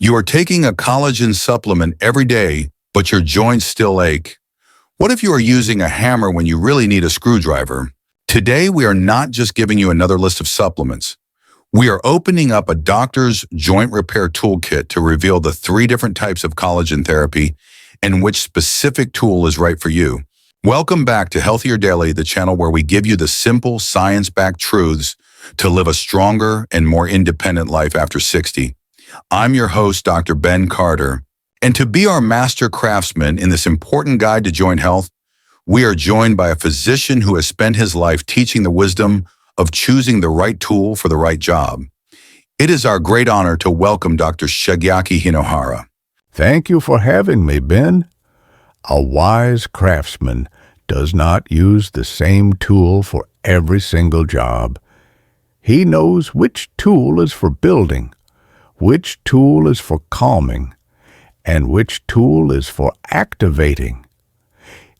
You are taking a collagen supplement every day, but your joints still ache. What if you are using a hammer when you really need a screwdriver? Today, we are not just giving you another list of supplements. We are opening up a doctor's joint repair toolkit to reveal the 3 different types of collagen therapy and which specific tool is right for you. Welcome back to Healthier Daily, the channel where we give you the simple, science-backed truths to live a stronger and more independent life after 60. I'm your host, Dr. Ben Carter, and to be our master craftsman in this important guide to joint health, we are joined by a physician who has spent his life teaching the wisdom of choosing the right tool for the right job. It is our great honor to welcome Dr. Shigeaki Hinohara. Thank you for having me, Ben. A wise craftsman does not use the same tool for every single job. He knows which tool is for building, which tool is for calming, and which tool is for activating.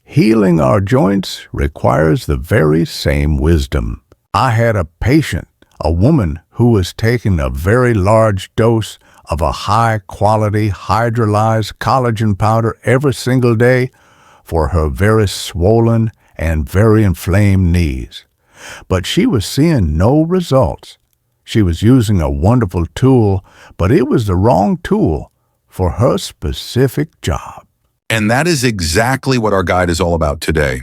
Healing our joints requires the very same wisdom. I had a patient, a woman who was taking a very large dose of a high-quality hydrolyzed collagen powder every single day for her very swollen and very inflamed knees. But she was seeing no results. She was using a wonderful tool, but it was the wrong tool for her specific job. And that is exactly what our guide is all about today.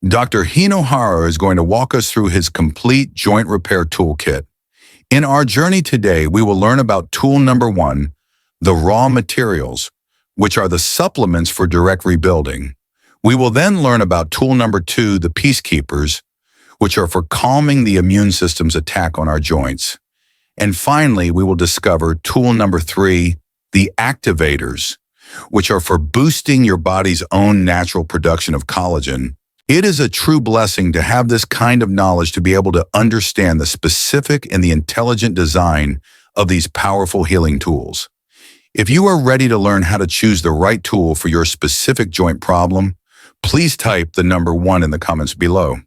Dr. Hinohara is going to walk us through his complete joint repair toolkit. In our journey today, we will learn about tool number 1, the raw materials, which are the supplements for direct rebuilding. We will then learn about tool number 2, the peacekeepers, which are for calming the immune system's attack on our joints. And finally, we will discover tool number 3, the activators, which are for boosting your body's own natural production of collagen. It is a true blessing to have this kind of knowledge to be able to understand the specific and the intelligent design of these powerful healing tools. If you are ready to learn how to choose the right tool for your specific joint problem, please type the number 1 in the comments below.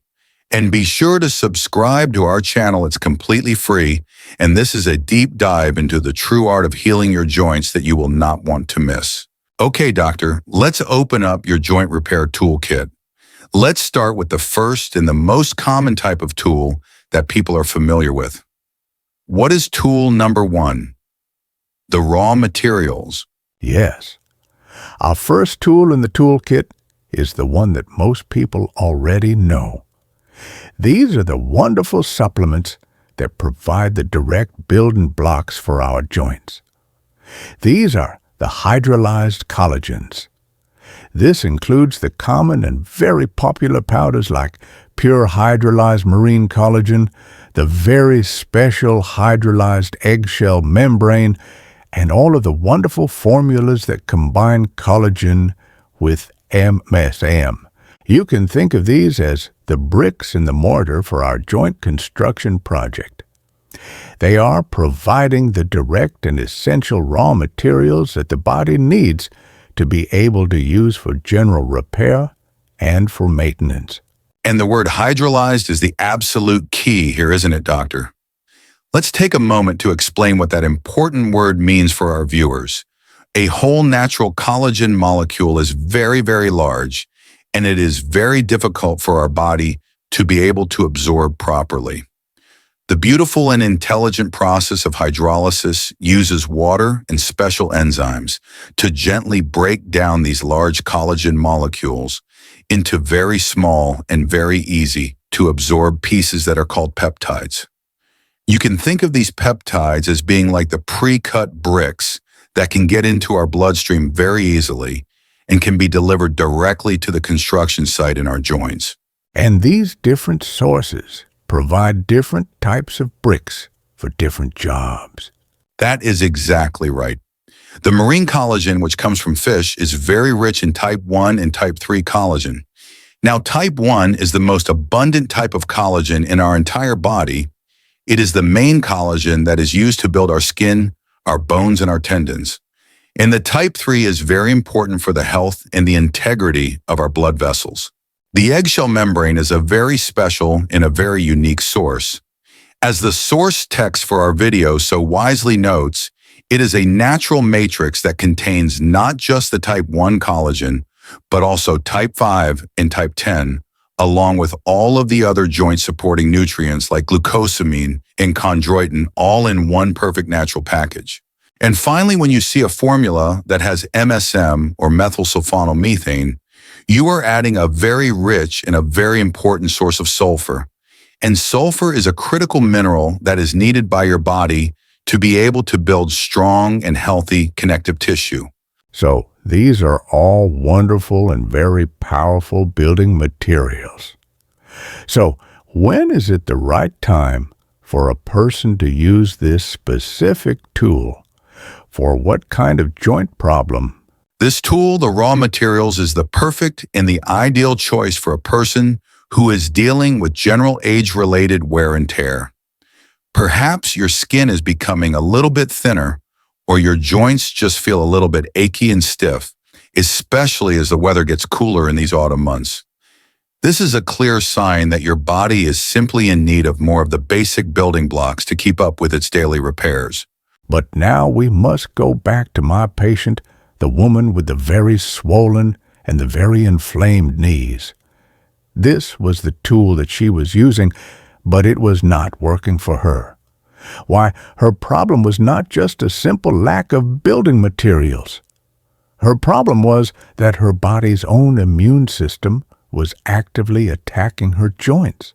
And be sure to subscribe to our channel. It's completely free, and this is a deep dive into the true art of healing your joints that you will not want to miss. Okay, doctor, let's open up your joint repair toolkit. Let's start with the first and the most common type of tool that people are familiar with. What is tool number 1? The raw materials. Yes. Our first tool in the toolkit is the one that most people already know. These are the wonderful supplements that provide the direct building blocks for our joints. These are the hydrolyzed collagens. This includes the common and very popular powders like pure hydrolyzed marine collagen, the very special hydrolyzed eggshell membrane, and all of the wonderful formulas that combine collagen with MSM. You can think of these as the bricks in the mortar for our joint construction project. They are providing the direct and essential raw materials that the body needs to be able to use for general repair and for maintenance. And the word hydrolyzed is the absolute key here, isn't it, doctor? Let's take a moment to explain what that important word means for our viewers. A whole natural collagen molecule is very, very large, and it is very difficult for our body to be able to absorb properly. The beautiful and intelligent process of hydrolysis uses water and special enzymes to gently break down these large collagen molecules into very small and very easy to absorb pieces that are called peptides. You can think of these peptides as being like the pre-cut bricks that can get into our bloodstream very easily and can be delivered directly to the construction site in our joints. And these different sources provide different types of bricks for different jobs. That is exactly right. The marine collagen, which comes from fish, is very rich in type 1 and type 3 collagen. Now, type 1 is the most abundant type of collagen in our entire body. It is the main collagen that is used to build our skin, our bones, and our tendons. And the type 3 is very important for the health and the integrity of our blood vessels. The eggshell membrane is a very special and a very unique source. As the source text for our video so wisely notes, It is a natural matrix that contains not just the type 1 collagen, but also type 5 and type 10, along with all of the other joint-supporting nutrients like glucosamine and chondroitin, all in one perfect natural package. And finally, when you see a formula that has MSM or methylsulfonylurea, you are adding a very rich and a very important source of sulfur. And sulfur is a critical mineral that is needed by your body to be able to build strong and healthy connective tissue. So these are all wonderful and very powerful building materials. So when is it the right time for a person to use this specific tool? For what kind of joint problem? This tool, the raw materials, is the perfect and the ideal choice for a person who is dealing with general age-related wear and tear. Perhaps your skin is becoming a little bit thinner, or your joints just feel a little bit achy and stiff, especially as the weather gets cooler in these autumn months. This is a clear sign that your body is simply in need of more of the basic building blocks to keep up with its daily repairs. But now we must go back to my patient, the woman with the very swollen and the very inflamed knees. This was the tool that she was using, but it was not working for her. Why, her problem was not just a simple lack of building materials. Her problem was that her body's own immune system was actively attacking her joints.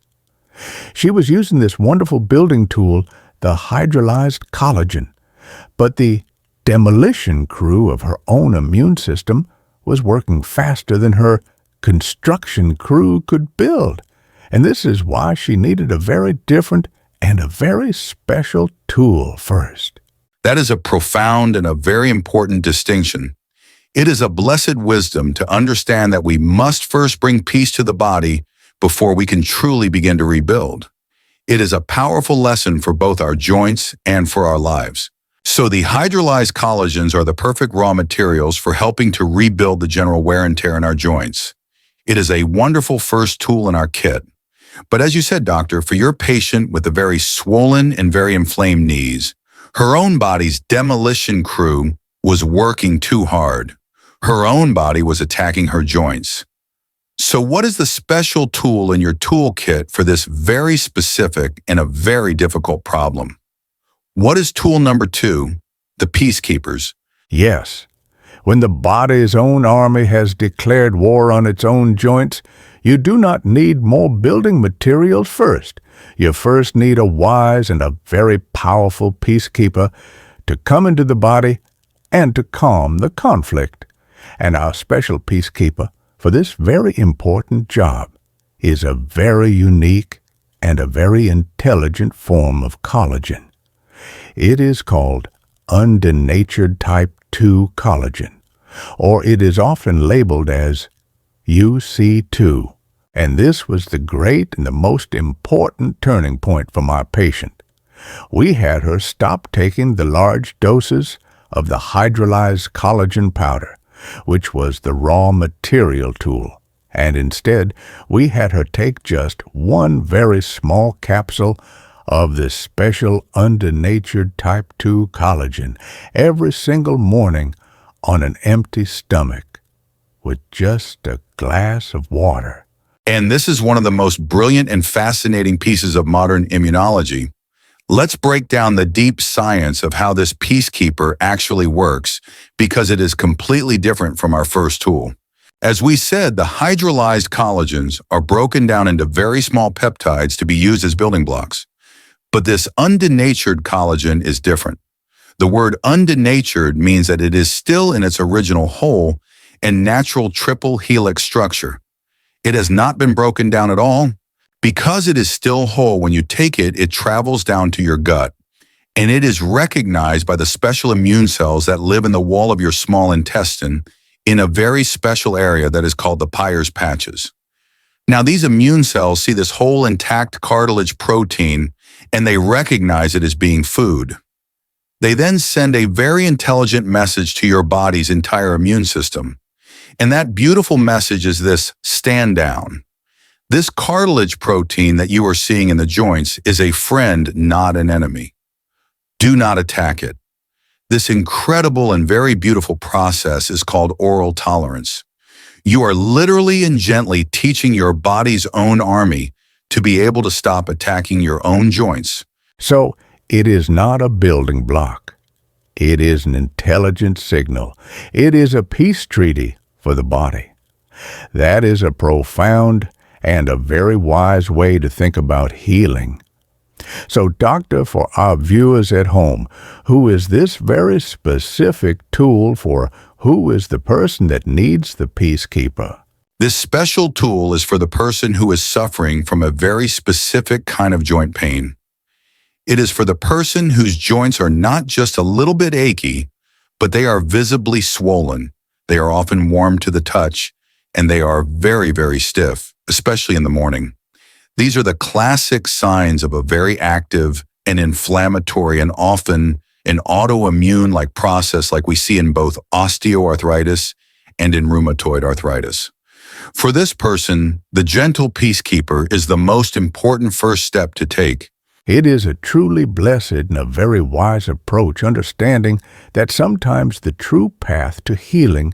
She was using this wonderful building tool, the hydrolyzed collagen, but the demolition crew of her own immune system was working faster than her construction crew could build, and this is why she needed a very different and a very special tool first. That is a profound and a very important distinction. It is a blessed wisdom to understand that we must first bring peace to the body before we can truly begin to rebuild. It is a powerful lesson for both our joints and for our lives. So the hydrolyzed collagens are the perfect raw materials for helping to rebuild the general wear and tear in our joints. It is a wonderful first tool in our kit. But as you said, doctor, for your patient with the very swollen and very inflamed knees, her own body's demolition crew was working too hard. Her own body was attacking her joints. So what is the special tool in your toolkit for this very specific and a very difficult problem? What is tool number 2, the peacekeepers? Yes, when the body's own army has declared war on its own joints, you do not need more building materials first. You first need a wise and a very powerful peacekeeper to come into the body and to calm the conflict. And our special peacekeeper for this very important job is a very unique and a very intelligent form of collagen. It is called undenatured type 2 collagen, or it is often labeled as UC2. And this was the great and the most important turning point for my patient. We had her stop taking the large doses of the hydrolyzed collagen powder, which was the raw material tool, and instead we had her take just one very small capsule of this special undenatured type 2 collagen every single morning on an empty stomach with just a glass of water. And this is one of the most brilliant and fascinating pieces of modern immunology. Let's break down the deep science of how this peacekeeper actually works, because it is completely different from our first tool. As we said, the hydrolyzed collagens are broken down into very small peptides to be used as building blocks. But this undenatured collagen is different. The word undenatured means that it is still in its original whole and natural triple helix structure. It has not been broken down at all. Because it is still whole, when you take it, it travels down to your gut, and it is recognized by the special immune cells that live in the wall of your small intestine in a very special area that is called the Peyer's patches. Now, these immune cells see this whole intact cartilage protein, and they recognize it as being food. They then send a very intelligent message to your body's entire immune system. And that beautiful message is this: stand down. This cartilage protein that you are seeing in the joints is a friend, not an enemy. Do not attack it. This incredible and very beautiful process is called oral tolerance. You are literally and gently teaching your body's own army to be able to stop attacking your own joints. So, it is not a building block. It is an intelligent signal. It is a peace treaty for the body. That is a profound and a very wise way to think about healing. So, doctor, for our viewers at home, who is this very specific tool for who is the person that needs the peacekeeper? This special tool is for the person who is suffering from a very specific kind of joint pain. It is for the person whose joints are not just a little bit achy, but they are visibly swollen. They are often warm to the touch, and they are very, very stiff, especially in the morning. These are the classic signs of a very active and inflammatory and often an autoimmune-like process like we see in both osteoarthritis and in rheumatoid arthritis. For this person, the gentle peacekeeper is the most important first step to take. It is a truly blessed and a very wise approach, understanding that sometimes the true path to healing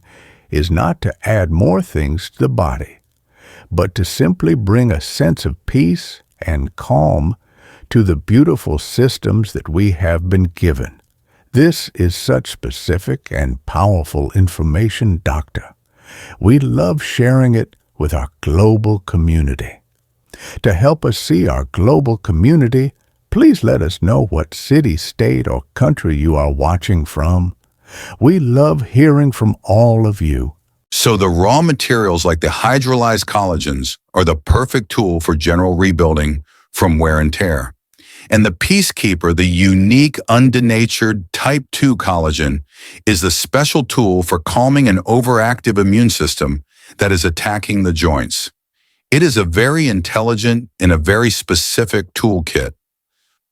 is not to add more things to the body, but to simply bring a sense of peace and calm to the beautiful systems that we have been given. This is such specific and powerful information, Doctor. We love sharing it with our global community. To help us see our global community, please let us know what city, state, or country you are watching from. We love hearing from all of you. So the raw materials like the hydrolyzed collagens are the perfect tool for general rebuilding from wear and tear. And the peacekeeper, the unique, undenatured type 2 collagen, is the special tool for calming an overactive immune system that is attacking the joints. It is a very intelligent and a very specific toolkit.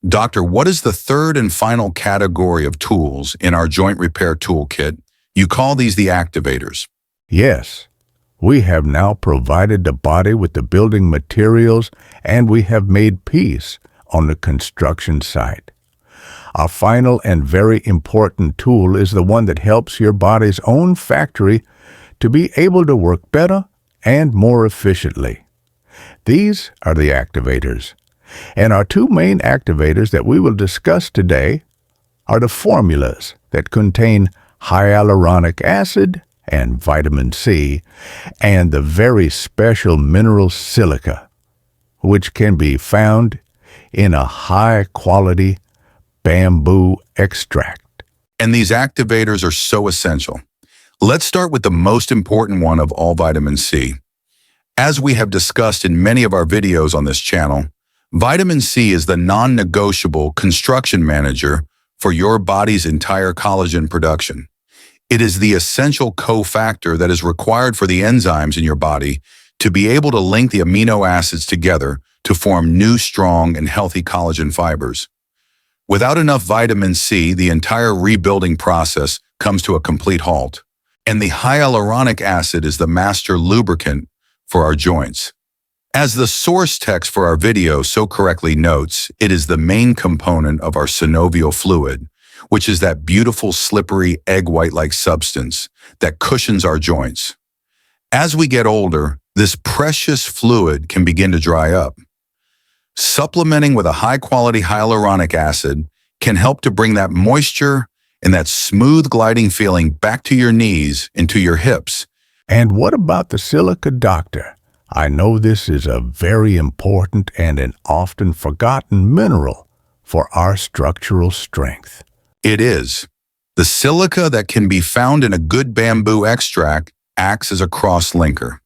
Doctor, what is the third and final category of tools in our joint repair toolkit? You call these the activators. Yes, we have now provided the body with the building materials, and we have made peace on the construction site. Our final and very important tool is the one that helps your body's own factory to be able to work better and more efficiently. These are the activators. And our two main activators that we will discuss today are the formulas that contain hyaluronic acid and vitamin C, and the very special mineral silica, which can be found in a high-quality bamboo extract. And these activators are so essential. Let's start with the most important one of all, vitamin C. As we have discussed in many of our videos on this channel, vitamin C is the non-negotiable construction manager for your body's entire collagen production. It is the essential cofactor that is required for the enzymes in your body to be able to link the amino acids together to form new, strong, and healthy collagen fibers. Without enough vitamin C, the entire rebuilding process comes to a complete halt. And the hyaluronic acid is the master lubricant for our joints. As the source text for our video so correctly notes, it is the main component of our synovial fluid, which is that beautiful, slippery, egg white-like substance that cushions our joints. As we get older, this precious fluid can begin to dry up. Supplementing with a high-quality hyaluronic acid can help to bring that moisture and that smooth gliding feeling back to your knees and to your hips. And what about the silica, Doctor? I know this is a very important and an often forgotten mineral for our structural strength. It is. The silica that can be found in a good bamboo extract acts as a cross-linker.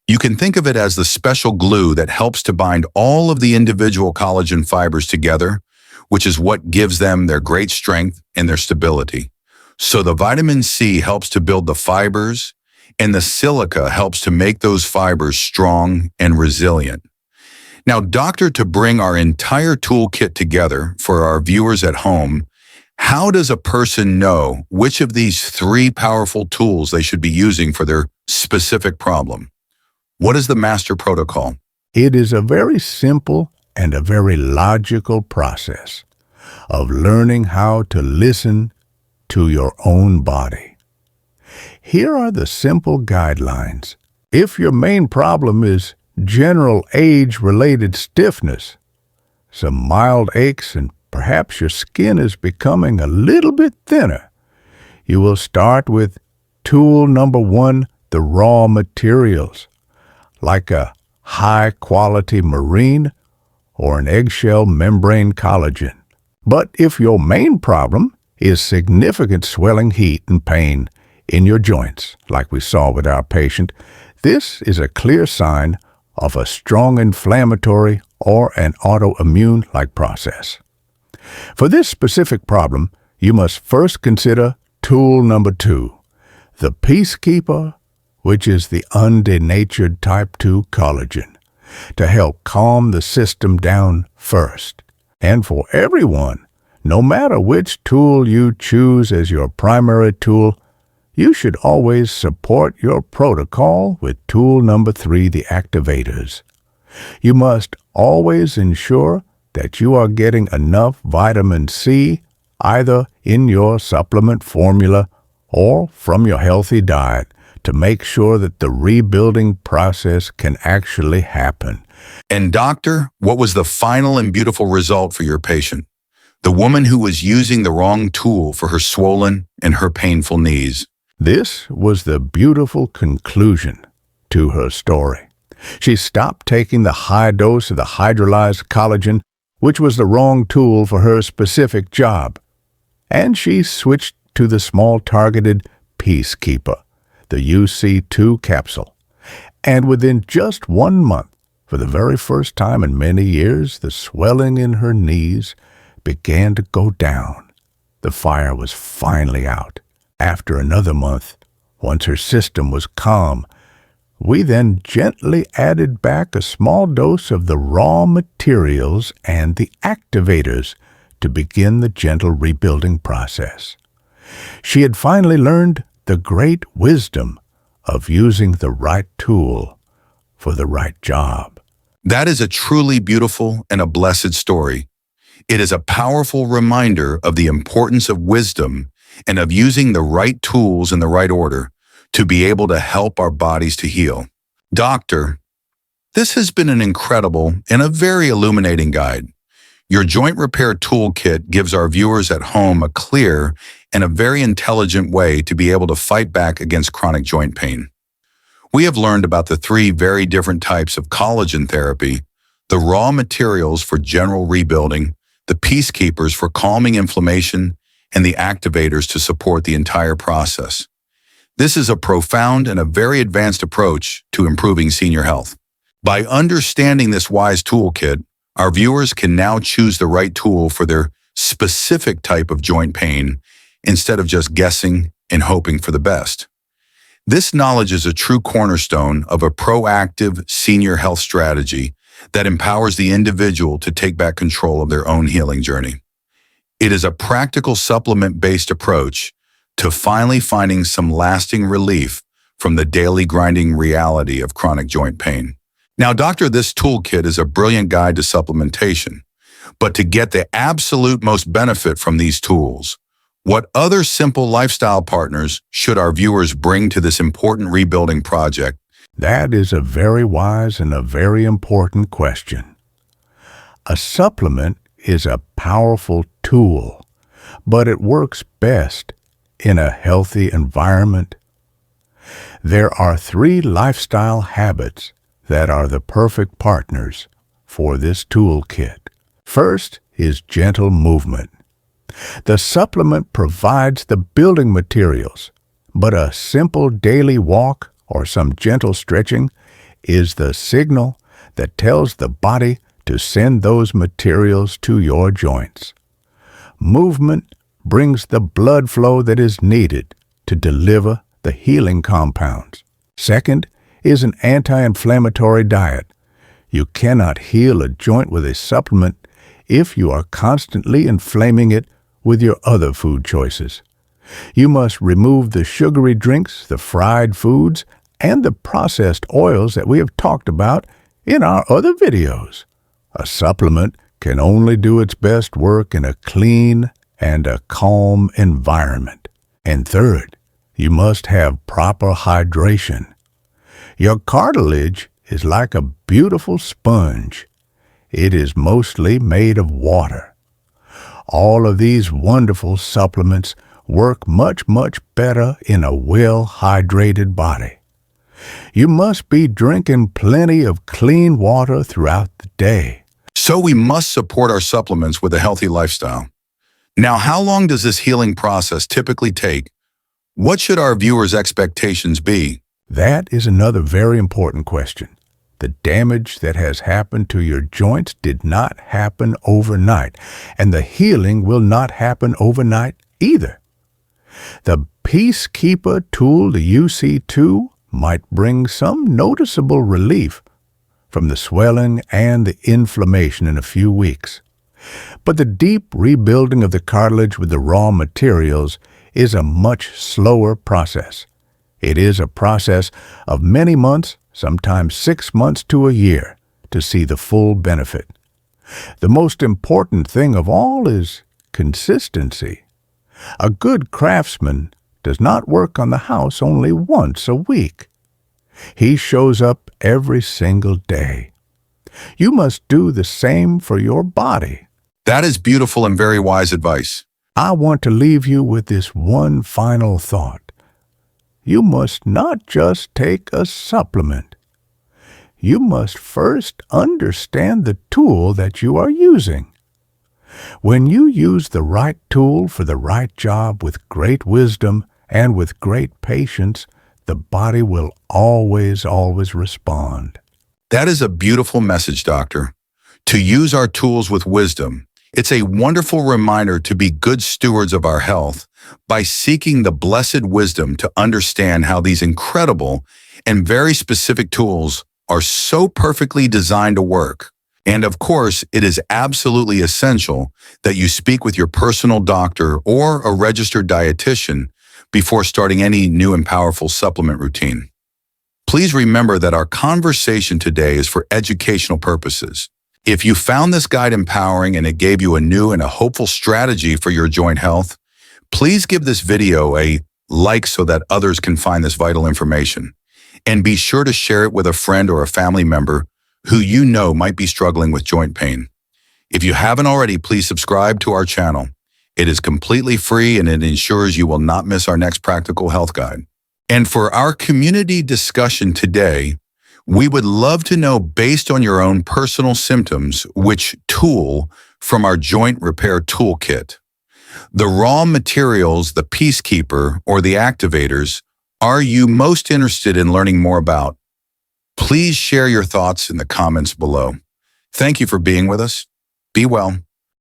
You can think of it as the special glue that helps to bind all of the individual collagen fibers together, which is what gives them their great strength and their stability. So the vitamin C helps to build the fibers, and the silica helps to make those fibers strong and resilient. Now, Doctor, to bring our entire toolkit together for our viewers at home, how does a person know which of these three powerful tools they should be using for their specific problem? What is the master protocol? It is a very simple and a very logical process of learning how to listen to your own body. Here are the simple guidelines. If your main problem is general age-related stiffness, some mild aches, and perhaps your skin is becoming a little bit thinner, you will start with tool number 1, the raw materials, like a high-quality marine or an eggshell membrane collagen. But if your main problem is significant swelling, heat, and pain in your joints, like we saw with our patient, this is a clear sign of a strong inflammatory or an autoimmune-like process. For this specific problem, you must first consider tool number 2, the Peacekeeper, which is the undenatured type 2 collagen, to help calm the system down first. And for everyone, no matter which tool you choose as your primary tool, you should always support your protocol with tool number 3, the activators. You must always ensure that you are getting enough vitamin C either in your supplement formula or from your healthy diet to make sure that the rebuilding process can actually happen. And doctor, what was the final and beautiful result for your patient? The woman who was using the wrong tool for her swollen and her painful knees. This was the beautiful conclusion to her story. She stopped taking the high dose of the hydrolyzed collagen, which was the wrong tool for her specific job, and she switched to the small targeted Peacekeeper, the UC2 capsule. And within just 1 month, for the very first time in many years, the swelling in her knees began to go down. The fire was finally out. After another month, once her system was calm, we then gently added back a small dose of the raw materials and the activators to begin the gentle rebuilding process. She had finally learned the great wisdom of using the right tool for the right job. That is a truly beautiful and a blessed story. It is a powerful reminder of the importance of wisdom and of using the right tools in the right order to be able to help our bodies to heal. Doctor, this has been an incredible and a very illuminating guide. Your joint repair toolkit gives our viewers at home a clear and a very intelligent way to be able to fight back against chronic joint pain. We have learned about the 3 very different types of collagen therapy, the raw materials for general rebuilding, the peacekeepers for calming inflammation, and the activators to support the entire process. This is a profound and a very advanced approach to improving senior health. By understanding this wise toolkit, our viewers can now choose the right tool for their specific type of joint pain instead of just guessing and hoping for the best. This knowledge is a true cornerstone of a proactive senior health strategy that empowers the individual to take back control of their own healing journey. It is a practical supplement-based approach to finally finding some lasting relief from the daily grinding reality of chronic joint pain. Now, doctor, this toolkit is a brilliant guide to supplementation, but to get the absolute most benefit from these tools, what other simple lifestyle partners should our viewers bring to this important rebuilding project? That is a very wise and a very important question. A supplement is a powerful tool, but it works best in a healthy environment. There are 3 lifestyle habits that are the perfect partners for this toolkit. First is gentle movement. The supplement provides the building materials, but a simple daily walk or some gentle stretching is the signal that tells the body to send those materials to your joints. Movement brings the blood flow that is needed to deliver the healing compounds. Second is an anti-inflammatory diet. You cannot heal a joint with a supplement if you are constantly inflaming it with your other food choices. You must remove the sugary drinks, the fried foods, and the processed oils that we have talked about in our other videos. A supplement can only do its best work in a clean and a calm environment. And third, you must have proper hydration. Your cartilage is like a beautiful sponge. It is mostly made of water. All of these wonderful supplements work much, much better in a well-hydrated body. You must be drinking plenty of clean water throughout the day. So we must support our supplements with a healthy lifestyle. Now, how long does this healing process typically take? What should our viewers' expectations be? That is another very important question. The damage that has happened to your joints did not happen overnight, and the healing will not happen overnight either. The Peacekeeper tool, the UC2, might bring some noticeable relief from the swelling and the inflammation in a few weeks. But the deep rebuilding of the cartilage with the raw materials is a much slower process. It is a process of many months, sometimes 6 months to a year, to see the full benefit. The most important thing of all is consistency. A good craftsman does not work on the house only once a week. He shows up every single day. You must do the same for your body. That is beautiful and very wise advice. I want to leave you with this one final thought. You must not just take a supplement. You must first understand the tool that you are using. When you use the right tool for the right job with great wisdom and with great patience, the body will always respond. That is a beautiful message, Doctor. To use our tools with wisdom. It's a wonderful reminder to be good stewards of our health by seeking the blessed wisdom to understand how these incredible and very specific tools are so perfectly designed to work. And of course, it is absolutely essential that you speak with your personal doctor or a registered dietitian before starting any new and powerful supplement routine. Please remember that our conversation today is for educational purposes. If you found this guide empowering and it gave you a new and a hopeful strategy for your joint health, please give this video a like so that others can find this vital information. And be sure to share it with a friend or a family member who you know might be struggling with joint pain. If you haven't already, please subscribe to our channel. It is completely free and it ensures you will not miss our next practical health guide. And for our community discussion today, we would love to know, based on your own personal symptoms, which tool from our joint repair toolkit, the raw materials, the Peacekeeper, or the activators, are you most interested in learning more about? Please share your thoughts in the comments below. Thank you for being with us. Be well.